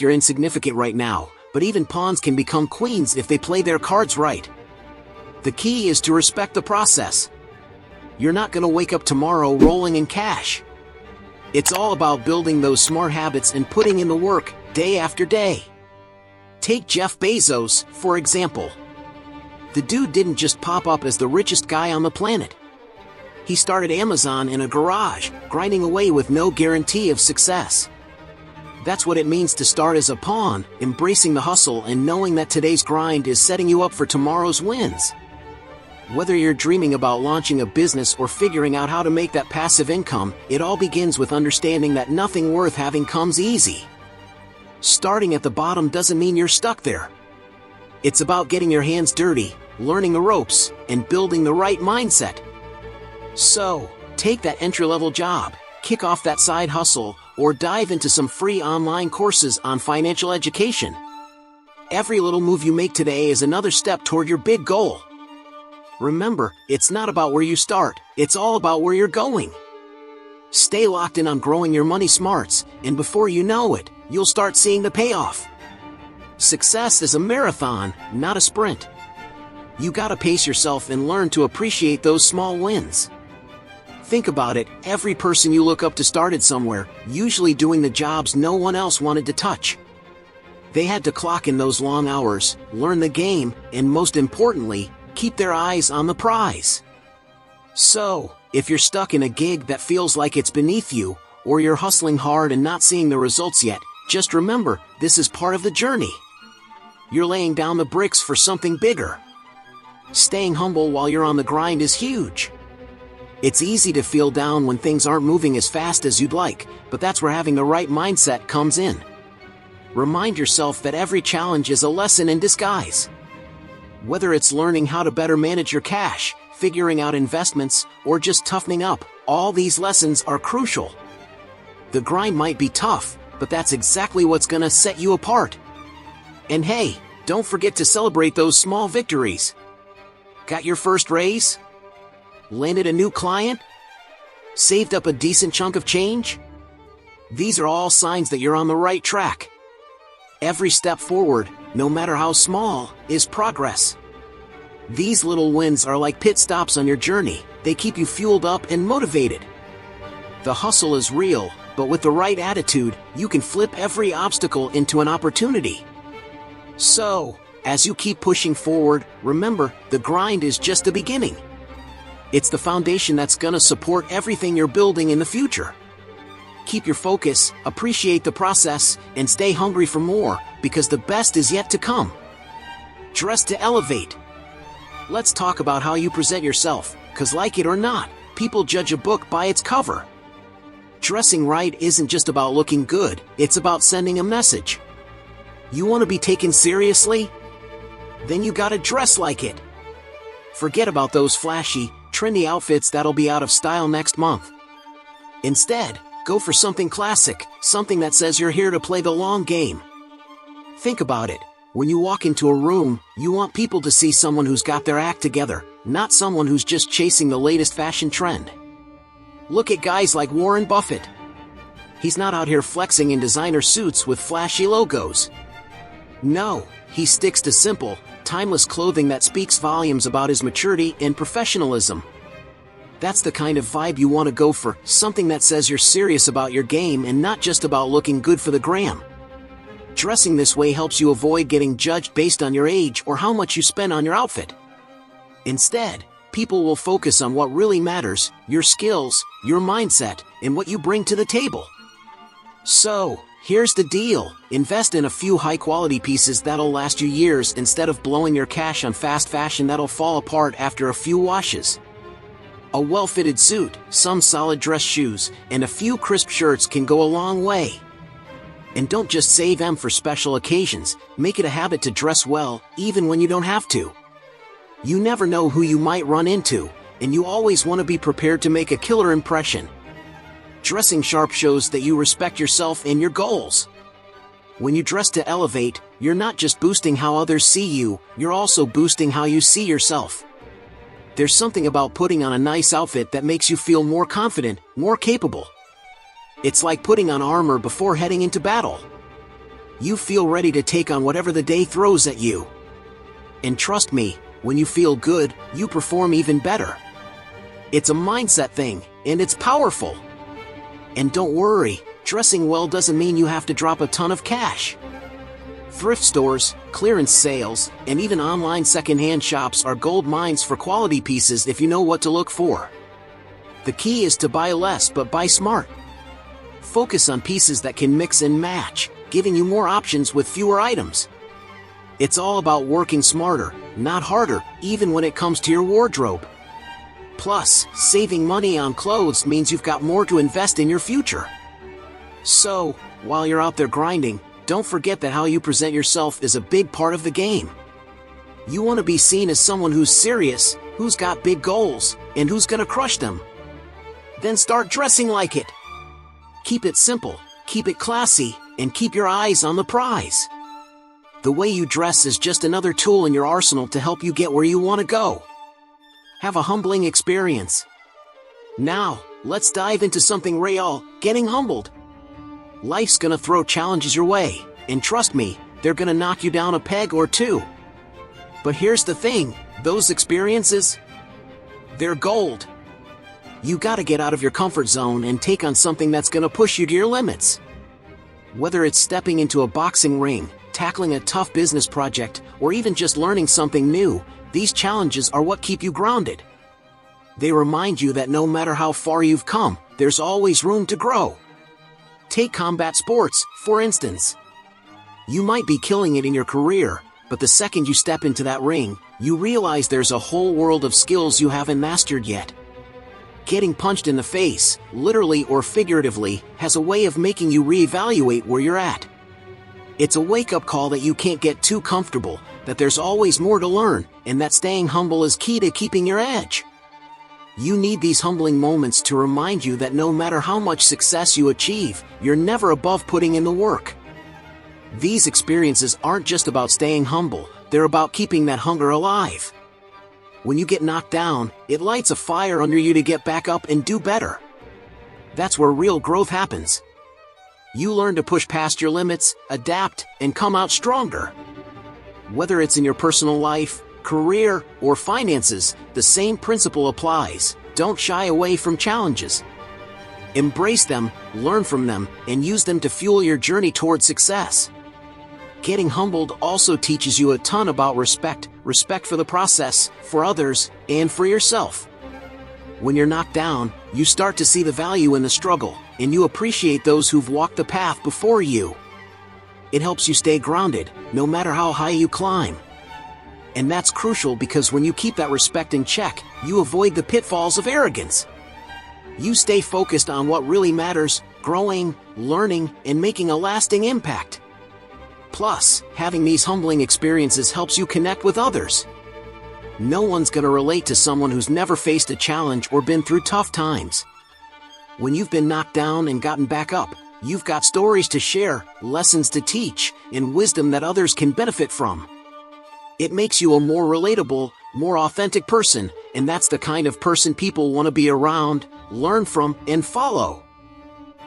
like you're insignificant right now, but even pawns can become queens if they play their cards right. The key is to respect the process. You're not gonna wake up tomorrow rolling in cash. It's all about building those smart habits and putting in the work, day after day. Take Jeff Bezos, for example. The dude didn't just pop up as the richest guy on the planet. He started Amazon in a garage, grinding away with no guarantee of success. That's what it means to start as a pawn, embracing the hustle and knowing that today's grind is setting you up for tomorrow's wins. Whether you're dreaming about launching a business or figuring out how to make that passive income, it all begins with understanding that nothing worth having comes easy. Starting at the bottom doesn't mean you're stuck there. It's about getting your hands dirty, learning the ropes, and building the right mindset. So, take that entry-level job, kick off that side hustle, or dive into some free online courses on financial education. Every little move you make today is another step toward your big goal. Remember, it's not about where you start, it's all about where you're going. Stay locked in on growing your money smarts, and before you know it, you'll start seeing the payoff. Success is a marathon, not a sprint. You gotta pace yourself and learn to appreciate those small wins. Think about it, every person you look up to started somewhere, usually doing the jobs no one else wanted to touch. They had to clock in those long hours, learn the game, and most importantly, keep their eyes on the prize. So, if you're stuck in a gig that feels like it's beneath you, or you're hustling hard and not seeing the results yet, just remember, this is part of the journey. You're laying down the bricks for something bigger. Staying humble while you're on the grind is huge. It's easy to feel down when things aren't moving as fast as you'd like, but that's where having the right mindset comes in. Remind yourself that every challenge is a lesson in disguise. Whether it's learning how to better manage your cash, figuring out investments, or just toughening up, all these lessons are crucial. The grind might be tough, but that's exactly what's gonna set you apart. And hey, don't forget to celebrate those small victories. Got your first raise? Landed a new client? Saved up a decent chunk of change? These are all signs that you're on the right track. Every step forward, no matter how small, is progress. These little wins are like pit stops on your journey. They keep you fueled up and motivated. The hustle is real, but with the right attitude, you can flip every obstacle into an opportunity. So, as you keep pushing forward, remember, the grind is just the beginning. It's the foundation that's gonna support everything you're building in the future. Keep your focus, appreciate the process, and stay hungry for more, because the best is yet to come. Dress to elevate. Let's talk about how you present yourself, 'cause like it or not, people judge a book by its cover. Dressing right isn't just about looking good, it's about sending a message. You want to be taken seriously? Then you gotta dress like it. Forget about those flashy, trendy outfits that'll be out of style next month. Instead, go for something classic, something that says you're here to play the long game. Think about it. When you walk into a room, you want people to see someone who's got their act together, not someone who's just chasing the latest fashion trend. Look at guys like Warren Buffett. He's not out here flexing in designer suits with flashy logos. No, he sticks to simple, timeless clothing that speaks volumes about his maturity and professionalism. That's the kind of vibe you want to go for, something that says you're serious about your game and not just about looking good for the gram. Dressing this way helps you avoid getting judged based on your age or how much you spend on your outfit. Instead, people will focus on what really matters, your skills, your mindset, and what you bring to the table. So, here's the deal. Invest in a few high-quality pieces that'll last you years instead of blowing your cash on fast fashion that'll fall apart after a few washes. A well-fitted suit, some solid dress shoes, and a few crisp shirts can go a long way. And don't just save them for special occasions, make it a habit to dress well, even when you don't have to. You never know who you might run into, and you always want to be prepared to make a killer impression. Dressing sharp shows that you respect yourself and your goals. When you dress to elevate, you're not just boosting how others see you, you're also boosting how you see yourself. There's something about putting on a nice outfit that makes you feel more confident, more capable. It's like putting on armor before heading into battle. You feel ready to take on whatever the day throws at you. And trust me, when you feel good, you perform even better. It's a mindset thing, and it's powerful. And don't worry, dressing well doesn't mean you have to drop a ton of cash. Thrift stores, clearance sales, and even online secondhand shops are gold mines for quality pieces if you know what to look for. The key is to buy less but buy smart. Focus on pieces that can mix and match, giving you more options with fewer items. It's all about working smarter, not harder, even when it comes to your wardrobe. Plus, saving money on clothes means you've got more to invest in your future. So, while you're out there grinding, don't forget that how you present yourself is a big part of the game. You want to be seen as someone who's serious, who's got big goals, and who's gonna crush them. Then start dressing like it. Keep it simple, keep it classy, and keep your eyes on the prize. The way you dress is just another tool in your arsenal to help you get where you want to go. Have a humbling experience. Now, let's dive into something real, getting humbled. Life's gonna throw challenges your way, and trust me, they're gonna knock you down a peg or two. But here's the thing, those experiences, they're gold. You gotta get out of your comfort zone and take on something that's gonna push you to your limits. Whether it's stepping into a boxing ring, tackling a tough business project, or even just learning something new, these challenges are what keep you grounded. They remind you that no matter how far you've come, there's always room to grow. Take combat sports, for instance. You might be killing it in your career, but the second you step into that ring, you realize there's a whole world of skills you haven't mastered yet. Getting punched in the face, literally or figuratively, has a way of making you reevaluate where you're at. It's a wake-up call that you can't get too comfortable, that there's always more to learn, and that staying humble is key to keeping your edge. You need these humbling moments to remind you that no matter how much success you achieve, you're never above putting in the work. These experiences aren't just about staying humble, they're about keeping that hunger alive. When you get knocked down, it lights a fire under you to get back up and do better. That's where real growth happens. You learn to push past your limits, adapt, and come out stronger. Whether it's in your personal life, career, or finances, the same principle applies. Don't shy away from challenges. Embrace them, learn from them, and use them to fuel your journey toward success. Getting humbled also teaches you a ton about respect for the process, for others, and for yourself. When you're knocked down, you start to see the value in the struggle, and you appreciate those who've walked the path before you. It helps you stay grounded, no matter how high you climb. And that's crucial because when you keep that respect in check, you avoid the pitfalls of arrogance. You stay focused on what really matters, growing, learning, and making a lasting impact. Plus, having these humbling experiences helps you connect with others. No one's gonna relate to someone who's never faced a challenge or been through tough times. When you've been knocked down and gotten back up, you've got stories to share, lessons to teach, and wisdom that others can benefit from. It makes you a more relatable, more authentic person, and that's the kind of person people want to be around, learn from, and follow.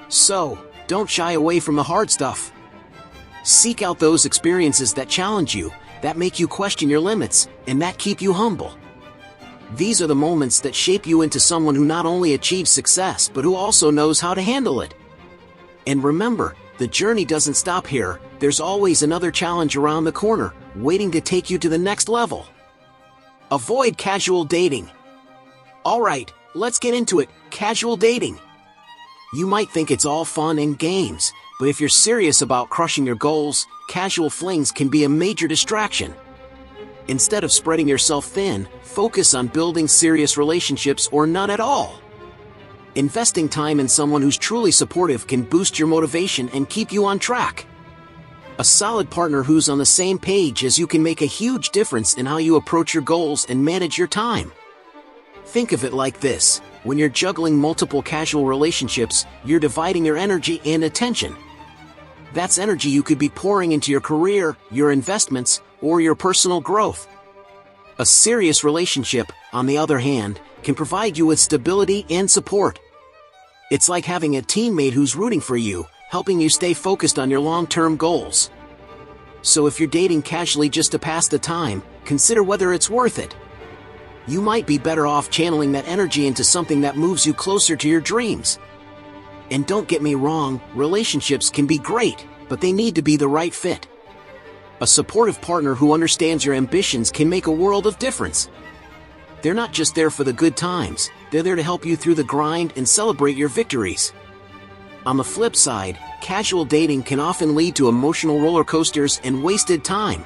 So, don't shy away from the hard stuff. Seek out those experiences that challenge you, that make you question your limits, and that keep you humble. These are the moments that shape you into someone who not only achieves success but who also knows how to handle it. And remember, the journey doesn't stop here. There's always another challenge around the corner, waiting to take you to the next level. Avoid casual dating. Alright, let's get into it. Casual dating. You might think it's all fun and games, but if you're serious about crushing your goals, casual flings can be a major distraction. Instead of spreading yourself thin, focus on building serious relationships or none at all. Investing time in someone who's truly supportive can boost your motivation and keep you on track. A solid partner who's on the same page as you can make a huge difference in how you approach your goals and manage your time. Think of it like this: when you're juggling multiple casual relationships, you're dividing your energy and attention. That's energy you could be pouring into your career, your investments, or your personal growth. A serious relationship, on the other hand, can provide you with stability and support. It's like having a teammate who's rooting for you, helping you stay focused on your long-term goals. So if you're dating casually just to pass the time, consider whether it's worth it. You might be better off channeling that energy into something that moves you closer to your dreams. And don't get me wrong, relationships can be great, but they need to be the right fit. A supportive partner who understands your ambitions can make a world of difference. They're not just there for the good times, they're there to help you through the grind and celebrate your victories. On the flip side, casual dating can often lead to emotional roller coasters and wasted time.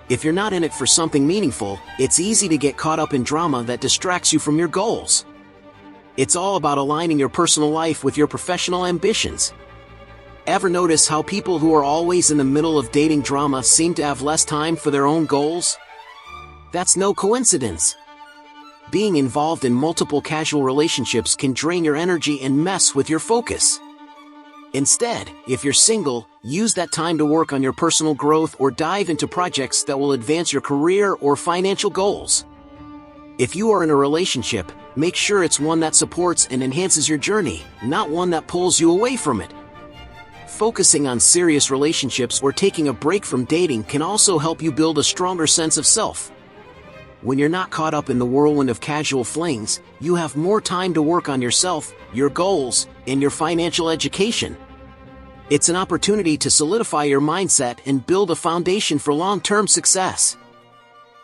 If you're not in it for something meaningful, it's easy to get caught up in drama that distracts you from your goals. It's all about aligning your personal life with your professional ambitions. Ever notice how people who are always in the middle of dating drama seem to have less time for their own goals? That's no coincidence. Being involved in multiple casual relationships can drain your energy and mess with your focus. Instead, if you're single, use that time to work on your personal growth or dive into projects that will advance your career or financial goals. If you are in a relationship, make sure it's one that supports and enhances your journey, not one that pulls you away from it. Focusing on serious relationships or taking a break from dating can also help you build a stronger sense of self. When you're not caught up in the whirlwind of casual flings, you have more time to work on yourself, your goals, and your financial education. It's an opportunity to solidify your mindset and build a foundation for long-term success.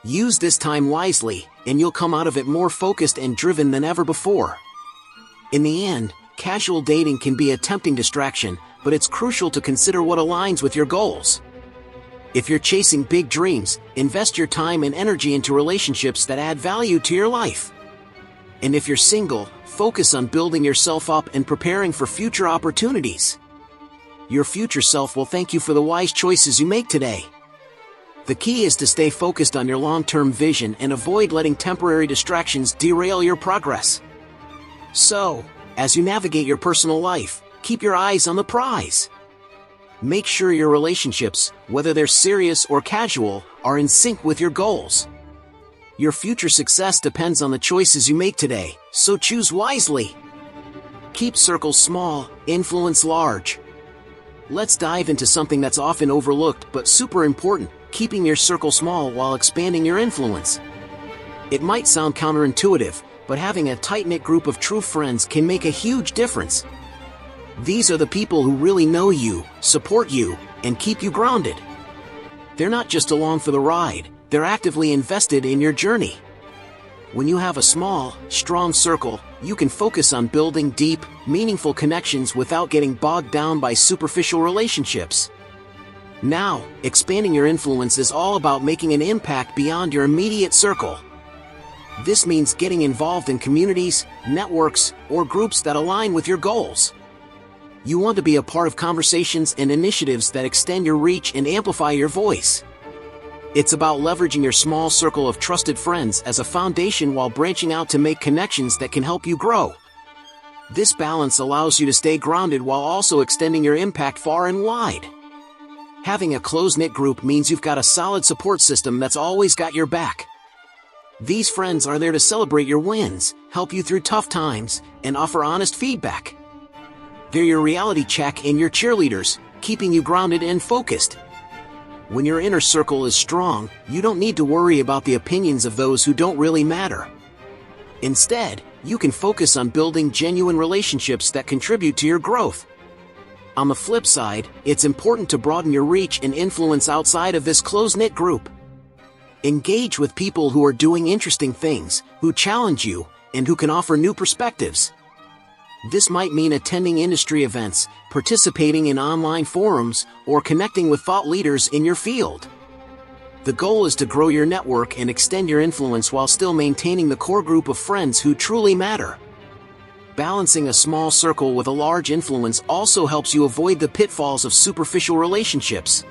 Use this time wisely, and you'll come out of it more focused and driven than ever before. In the end, casual dating can be a tempting distraction, but it's crucial to consider what aligns with your goals. If you're chasing big dreams, invest your time and energy into relationships that add value to your life. And if you're single, focus on building yourself up and preparing for future opportunities. Your future self will thank you for the wise choices you make today. The key is to stay focused on your long-term vision and avoid letting temporary distractions derail your progress. So, as you navigate your personal life, keep your eyes on the prize. Make sure your relationships, whether they're serious or casual, are in sync with your goals. Your future success depends on the choices you make today, so choose wisely. Keep circles small, influence large. Let's dive into something that's often overlooked but super important: keeping your circle small while expanding your influence. It might sound counterintuitive, but having a tight-knit group of true friends can make a huge difference. These are the people who really know you, support you, and keep you grounded. They're not just along for the ride, they're actively invested in your journey. When you have a small, strong circle, you can focus on building deep, meaningful connections without getting bogged down by superficial relationships. Now, expanding your influence is all about making an impact beyond your immediate circle. This means getting involved in communities, networks, or groups that align with your goals. You want to be a part of conversations and initiatives that extend your reach and amplify your voice. It's about leveraging your small circle of trusted friends as a foundation while branching out to make connections that can help you grow. This balance allows you to stay grounded while also extending your impact far and wide. Having a close-knit group means you've got a solid support system that's always got your back. These friends are there to celebrate your wins, help you through tough times, and offer honest feedback. They're your reality check and your cheerleaders, keeping you grounded and focused. When your inner circle is strong, you don't need to worry about the opinions of those who don't really matter. Instead, you can focus on building genuine relationships that contribute to your growth. On the flip side, it's important to broaden your reach and influence outside of this close-knit group. Engage with people who are doing interesting things, who challenge you, and who can offer new perspectives. This might mean attending industry events, participating in online forums, or connecting with thought leaders in your field. The goal is to grow your network and extend your influence while still maintaining the core group of friends who truly matter. Balancing a small circle with a large influence also helps you avoid the pitfalls of superficial relationships.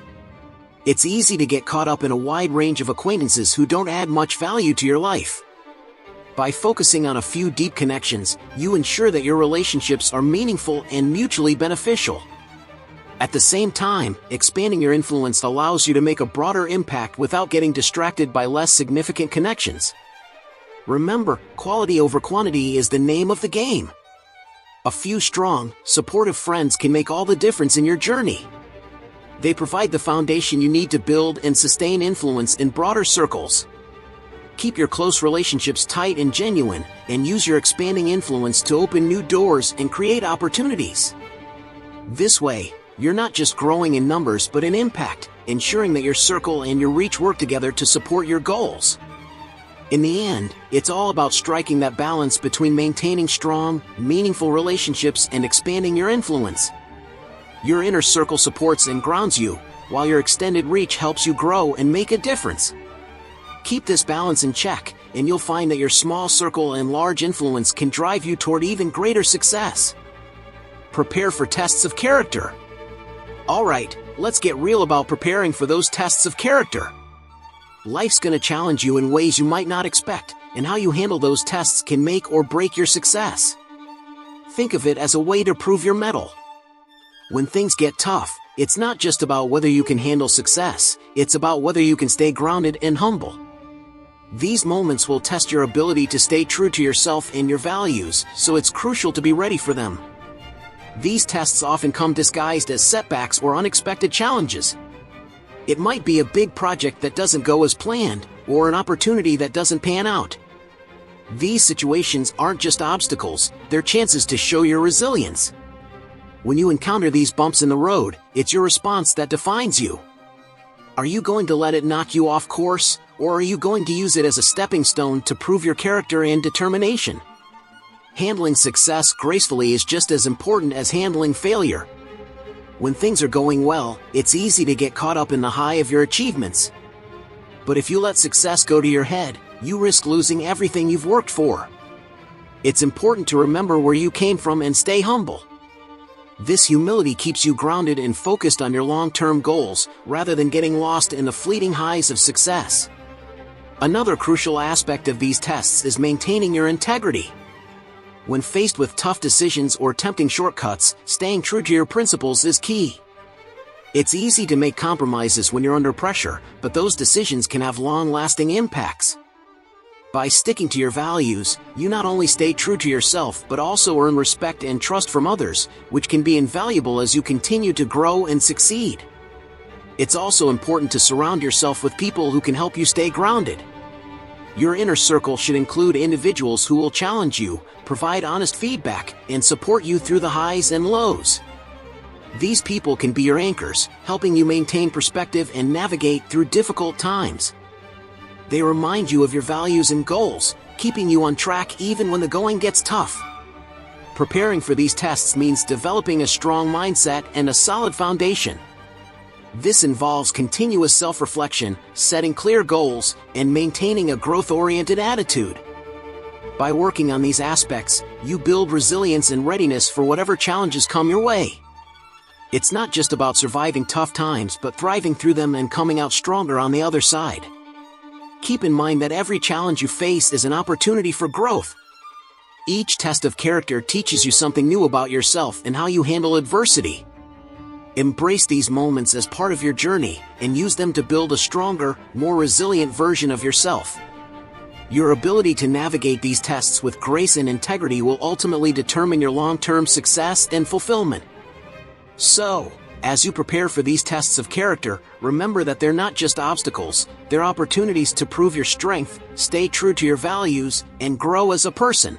It's easy to get caught up in a wide range of acquaintances who don't add much value to your life. By focusing on a few deep connections, you ensure that your relationships are meaningful and mutually beneficial. At the same time, expanding your influence allows you to make a broader impact without getting distracted by less significant connections. Remember, quality over quantity is the name of the game. A few strong, supportive friends can make all the difference in your journey. They provide the foundation you need to build and sustain influence in broader circles. Keep your close relationships tight and genuine, and use your expanding influence to open new doors and create opportunities. This way, you're not just growing in numbers but in impact, ensuring that your circle and your reach work together to support your goals. In the end, it's all about striking that balance between maintaining strong, meaningful relationships and expanding your influence. Your inner circle supports and grounds you, while your extended reach helps you grow and make a difference. Keep this balance in check, and you'll find that your small circle and large influence can drive you toward even greater success. Prepare for tests of character. Alright, let's get real about preparing for those tests of character. Life's gonna challenge you in ways you might not expect, and how you handle those tests can make or break your success. Think of it as a way to prove your mettle. When things get tough, it's not just about whether you can handle success, it's about whether you can stay grounded and humble. These moments will test your ability to stay true to yourself and your values, so it's crucial to be ready for them. These tests often come disguised as setbacks or unexpected challenges. It might be a big project that doesn't go as planned, or an opportunity that doesn't pan out. These situations aren't just obstacles, they're chances to show your resilience. When you encounter these bumps in the road, it's your response that defines you. Are you going to let it knock you off course, or are you going to use it as a stepping stone to prove your character and determination? Handling success gracefully is just as important as handling failure. When things are going well, it's easy to get caught up in the high of your achievements. But if you let success go to your head, you risk losing everything you've worked for. It's important to remember where you came from and stay humble. This humility keeps you grounded and focused on your long-term goals, rather than getting lost in the fleeting highs of success. Another crucial aspect of these tests is maintaining your integrity. When faced with tough decisions or tempting shortcuts, staying true to your principles is key. It's easy to make compromises when you're under pressure, but those decisions can have long-lasting impacts. By sticking to your values, you not only stay true to yourself but also earn respect and trust from others, which can be invaluable as you continue to grow and succeed. It's also important to surround yourself with people who can help you stay grounded. Your inner circle should include individuals who will challenge you, provide honest feedback, and support you through the highs and lows. These people can be your anchors, helping you maintain perspective and navigate through difficult times. They remind you of your values and goals, keeping you on track even when the going gets tough. Preparing for these tests means developing a strong mindset and a solid foundation. This involves continuous self-reflection, setting clear goals, and maintaining a growth-oriented attitude. By working on these aspects, you build resilience and readiness for whatever challenges come your way. It's not just about surviving tough times but thriving through them and coming out stronger on the other side. Keep in mind that every challenge you face is an opportunity for growth. Each test of character teaches you something new about yourself and how you handle adversity. Embrace these moments as part of your journey, and use them to build a stronger, more resilient version of yourself. Your ability to navigate these tests with grace and integrity will ultimately determine your long-term success and fulfillment. So, as you prepare for these tests of character, remember that they're not just obstacles, they're opportunities to prove your strength, stay true to your values, and grow as a person.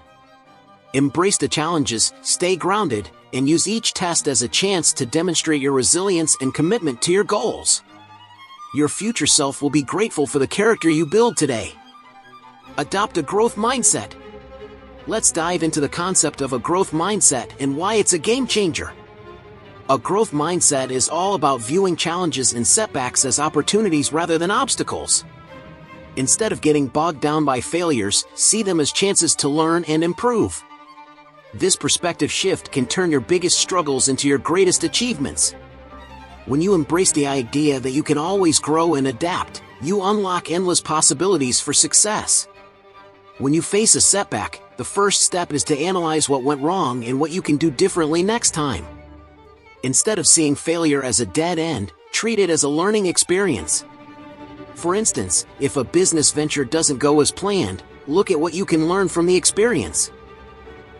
Embrace the challenges, stay grounded, and use each test as a chance to demonstrate your resilience and commitment to your goals. Your future self will be grateful for the character you build today. Adopt a growth mindset. Let's dive into the concept of a growth mindset and why it's a game changer. A growth mindset is all about viewing challenges and setbacks as opportunities rather than obstacles. Instead of getting bogged down by failures, see them as chances to learn and improve. This perspective shift can turn your biggest struggles into your greatest achievements. When you embrace the idea that you can always grow and adapt, you unlock endless possibilities for success. When you face a setback, the first step is to analyze what went wrong and what you can do differently next time. Instead of seeing failure as a dead end, treat it as a learning experience. For instance, if a business venture doesn't go as planned, look at what you can learn from the experience.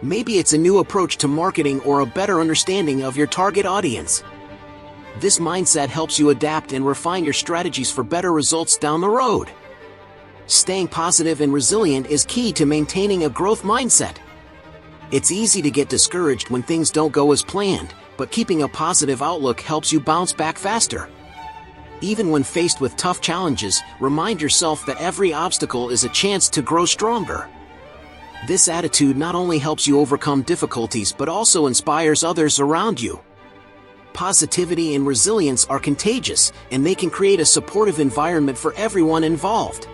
Maybe it's a new approach to marketing or a better understanding of your target audience. This mindset helps you adapt and refine your strategies for better results down the road. Staying positive and resilient is key to maintaining a growth mindset. It's easy to get discouraged when things don't go as planned, but keeping a positive outlook helps you bounce back faster. Even when faced with tough challenges, remind yourself that every obstacle is a chance to grow stronger. This attitude not only helps you overcome difficulties but also inspires others around you. Positivity and resilience are contagious, and they can create a supportive environment for everyone involved.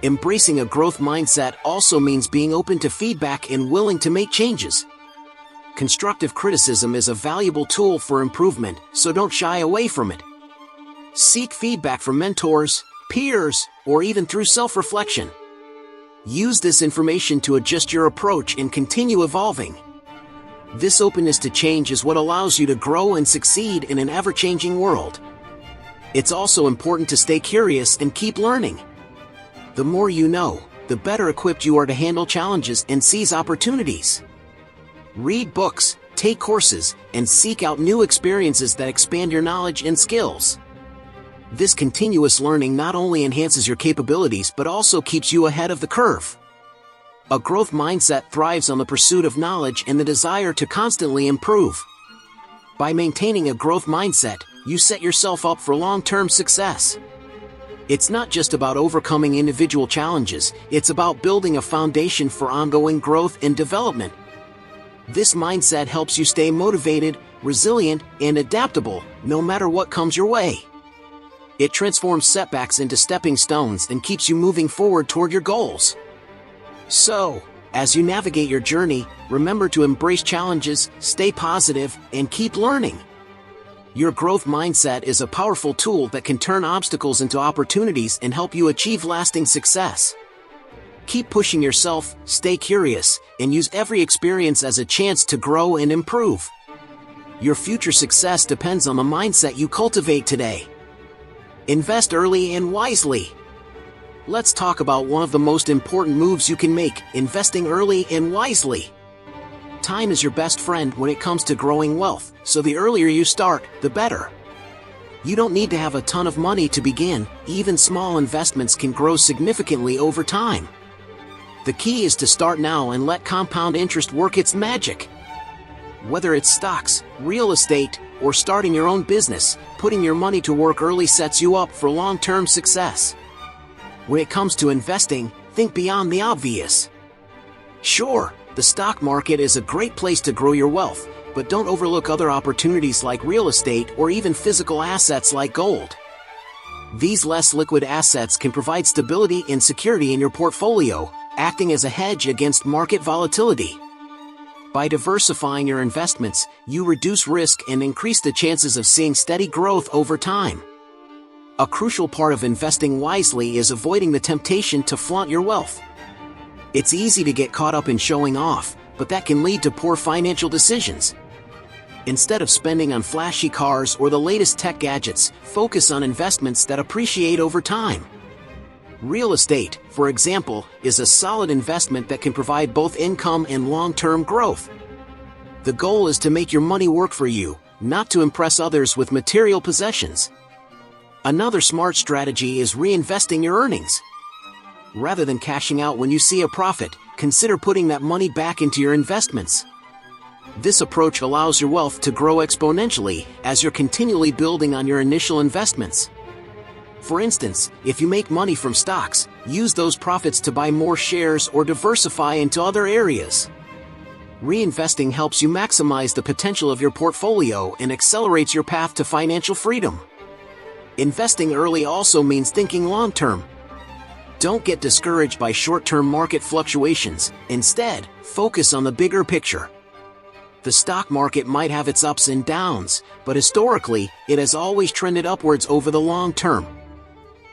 Embracing a growth mindset also means being open to feedback and willing to make changes. Constructive criticism is a valuable tool for improvement, so don't shy away from it. Seek feedback from mentors, peers, or even through self-reflection. Use this information to adjust your approach and continue evolving. This openness to change is what allows you to grow and succeed in an ever-changing world. It's also important to stay curious and keep learning. The more you know, the better equipped you are to handle challenges and seize opportunities. Read books, take courses, and seek out new experiences that expand your knowledge and skills. This continuous learning not only enhances your capabilities but also keeps you ahead of the curve. A growth mindset thrives on the pursuit of knowledge and the desire to constantly improve. By maintaining a growth mindset, you set yourself up for long-term success. It's not just about overcoming individual challenges, it's about building a foundation for ongoing growth and development. This mindset helps you stay motivated, resilient, and adaptable, no matter what comes your way. It transforms setbacks into stepping stones and keeps you moving forward toward your goals. So, as you navigate your journey, remember to embrace challenges, stay positive, and keep learning. Your growth mindset is a powerful tool that can turn obstacles into opportunities and help you achieve lasting success. Keep pushing yourself, stay curious, and use every experience as a chance to grow and improve. Your future success depends on the mindset you cultivate today. Invest early and wisely. Let's talk about one of the most important moves you can make: investing early and wisely. Time is your best friend when it comes to growing wealth, so the earlier you start, the better. You don't need to have a ton of money to begin. Even small investments can grow significantly over time. The key is to start now and let compound interest work its magic. Whether it's stocks, real estate, or starting your own business, putting your money to work early sets you up for long-term success. When it comes to investing, think beyond the obvious. Sure, the stock market is a great place to grow your wealth, but don't overlook other opportunities like real estate or even physical assets like gold. These less liquid assets can provide stability and security in your portfolio, acting as a hedge against market volatility. By diversifying your investments, you reduce risk and increase the chances of seeing steady growth over time. A crucial part of investing wisely is avoiding the temptation to flaunt your wealth. It's easy to get caught up in showing off, but that can lead to poor financial decisions. Instead of spending on flashy cars or the latest tech gadgets, focus on investments that appreciate over time. Real estate, for example, is a solid investment that can provide both income and long-term growth. The goal is to make your money work for you, not to impress others with material possessions. Another smart strategy is reinvesting your earnings. Rather than cashing out when you see a profit, consider putting that money back into your investments. This approach allows your wealth to grow exponentially as you're continually building on your initial investments. For instance, if you make money from stocks, use those profits to buy more shares or diversify into other areas. Reinvesting helps you maximize the potential of your portfolio and accelerates your path to financial freedom. Investing early also means thinking long-term. Don't get discouraged by short-term market fluctuations. Instead, focus on the bigger picture. The stock market might have its ups and downs, but historically, it has always trended upwards over the long term.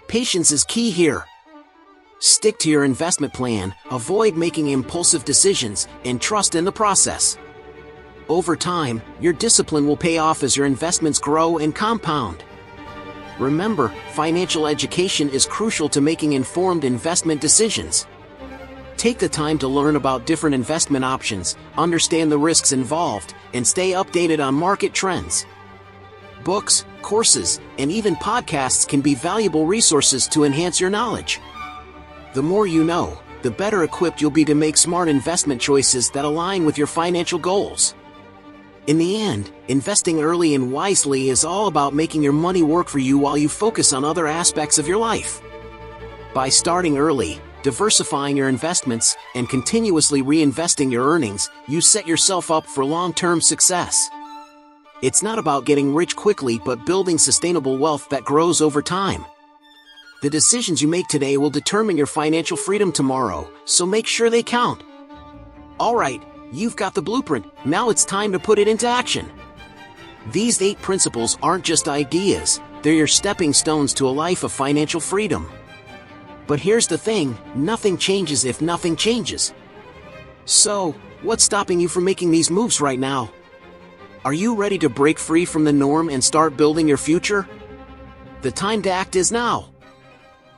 Patience is key here. Stick to your investment plan, avoid making impulsive decisions, and trust in the process. Over time, your discipline will pay off as your investments grow and compound. Remember, financial education is crucial to making informed investment decisions. Take the time to learn about different investment options, understand the risks involved, and stay updated on market trends. Books, courses, and even podcasts can be valuable resources to enhance your knowledge. The more you know, the better equipped you'll be to make smart investment choices that align with your financial goals. In the end, investing early and wisely is all about making your money work for you while you focus on other aspects of your life. By starting early, diversifying your investments, and continuously reinvesting your earnings, you set yourself up for long-term success. It's not about getting rich quickly but building sustainable wealth that grows over time. The decisions you make today will determine your financial freedom tomorrow, so make sure they count. Alright, you've got the blueprint, now it's time to put it into action. These 8 principles aren't just ideas, they're your stepping stones to a life of financial freedom. But here's the thing, nothing changes if nothing changes. So, what's stopping you from making these moves right now? Are you ready to break free from the norm and start building your future? The time to act is now.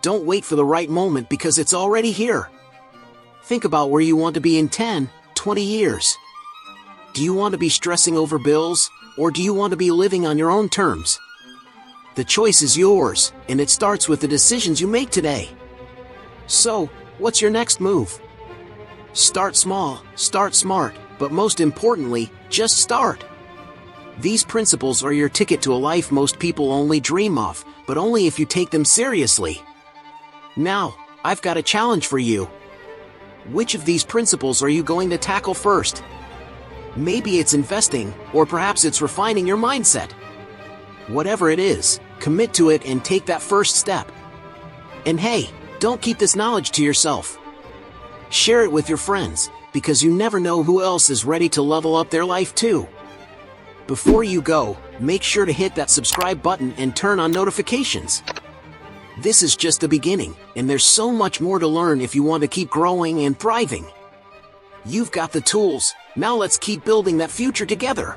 Don't wait for the right moment because it's already here. Think about where you want to be in 10, 20 years. Do you want to be stressing over bills, or do you want to be living on your own terms? The choice is yours, and it starts with the decisions you make today. So, what's your next move? Start small, start smart, but most importantly, just start. These principles are your ticket to a life most people only dream of, but only if you take them seriously. Now, I've got a challenge for you. Which of these principles are you going to tackle first? Maybe it's investing, or perhaps it's refining your mindset. Whatever it is, commit to it and take that first step. And hey, don't keep this knowledge to yourself. Share it with your friends, because you never know who else is ready to level up their life too. Before you go, make sure to hit that subscribe button and turn on notifications. This is just the beginning, and there's so much more to learn if you want to keep growing and thriving. You've got the tools, now let's keep building that future together.